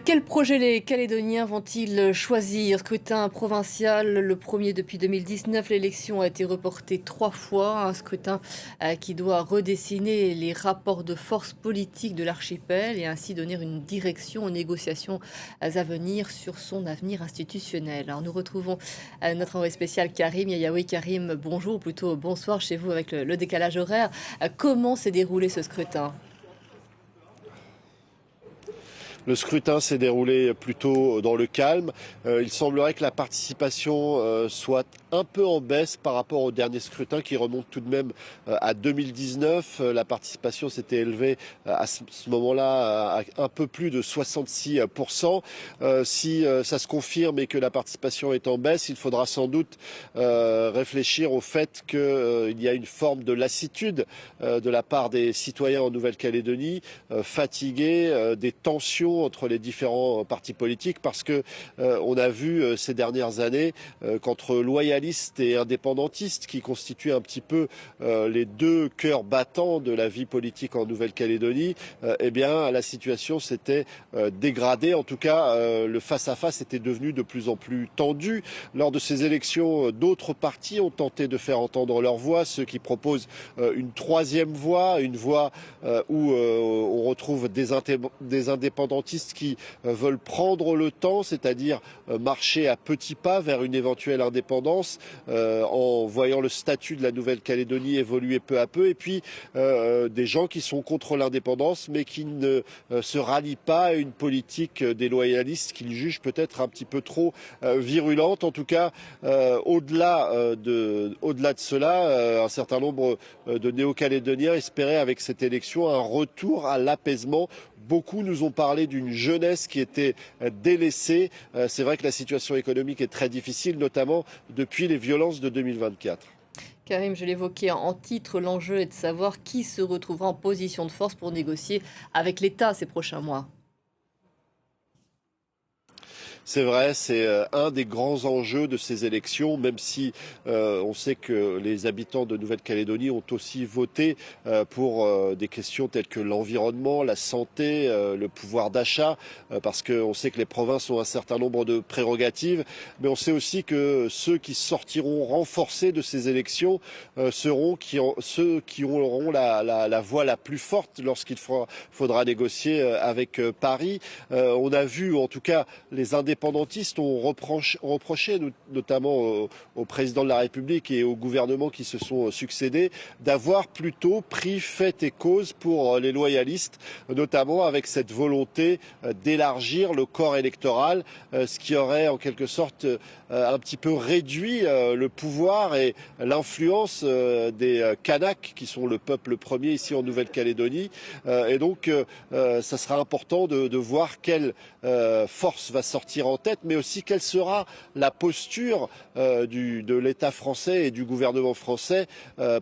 Quel projet les Calédoniens vont-ils choisir? Scrutin provincial, le premier depuis 2019. L'élection a été reportée 3 fois. Un scrutin qui doit redessiner les rapports de force politique de l'archipel et ainsi donner une direction aux négociations à venir sur son avenir institutionnel. Alors nous retrouvons notre envoyé spécial Karim Yayaoui. Karim, bonjour, ou plutôt bonsoir chez vous avec le décalage horaire. Comment s'est déroulé ce scrutin? Le scrutin s'est déroulé plutôt dans le calme. Il semblerait que la participation soit un peu en baisse par rapport au dernier scrutin qui remonte tout de même à 2019. La participation s'était élevée à ce moment-là à un peu plus de 66%. Si ça se confirme et que la participation est en baisse, il faudra sans doute réfléchir au fait qu'il y a une forme de lassitude de la part des citoyens en Nouvelle-Calédonie, fatigués des tensions entre les différents partis politiques, parce que on a vu ces dernières années qu'entre loyalistes et indépendantistes, qui constituent un petit peu les deux cœurs battants de la vie politique en Nouvelle-Calédonie, eh bien la situation s'était dégradée. En tout cas, le face-à-face était devenu de plus en plus tendu. Lors de ces élections, d'autres partis ont tenté de faire entendre leur voix, ceux qui proposent une troisième voie, une voie où on retrouve des indépendantistes qui veulent prendre le temps, c'est-à-dire marcher à petits pas vers une éventuelle indépendance en voyant le statut de la Nouvelle-Calédonie évoluer peu à peu, et puis des gens qui sont contre l'indépendance mais qui ne se rallient pas à une politique des loyalistes qu'ils jugent peut-être un petit peu trop virulente. En tout cas, au-delà de cela, un certain nombre de Néo-Calédoniens espéraient avec cette élection un retour à l'apaisement. Beaucoup nous ont parlé d'une jeunesse qui était délaissée. C'est vrai que la situation économique est très difficile, notamment depuis les violences de 2024. Karim, je l'évoquais en titre, l'enjeu est de savoir qui se retrouvera en position de force pour négocier avec l'État ces prochains mois. C'est vrai, c'est un des grands enjeux de ces élections, même si on sait que les habitants de Nouvelle-Calédonie ont aussi voté pour des questions telles que l'environnement, la santé, le pouvoir d'achat, parce qu'on sait que les provinces ont un certain nombre de prérogatives, mais on sait aussi que ceux qui sortiront renforcés de ces élections seront ceux qui auront la voix la plus forte lorsqu'il faudra négocier avec Paris. On a vu, en tout cas, les indépendantistes ont reproché notamment au président de la République et au gouvernement qui se sont succédés, d'avoir plutôt pris fait et cause pour les loyalistes, notamment avec cette volonté d'élargir le corps électoral, ce qui aurait en quelque sorte un petit peu réduit le pouvoir et l'influence des Kanaks, qui sont le peuple premier ici en Nouvelle-Calédonie. Et donc, ça sera important de voir quelle force va sortir en tête, mais aussi quelle sera la posture de l'État français et du gouvernement français,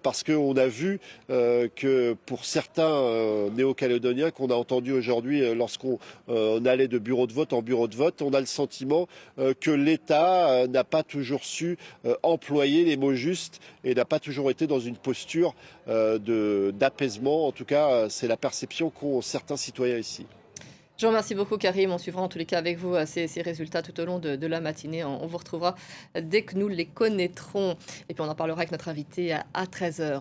parce qu'on a vu que pour certains néo-calédoniens qu'on a entendus aujourd'hui lorsqu'on allait de bureau de vote en bureau de vote, on a le sentiment que l'État n'a pas toujours su employer les mots justes et n'a pas toujours été dans une posture d'apaisement. En tout cas, c'est la perception qu'ont certains citoyens ici. Je vous remercie beaucoup Karim, on suivra en tous les cas avec vous ces résultats tout au long de la matinée. On vous retrouvera dès que nous les connaîtrons. Et puis on en parlera avec notre invité à 13 heures.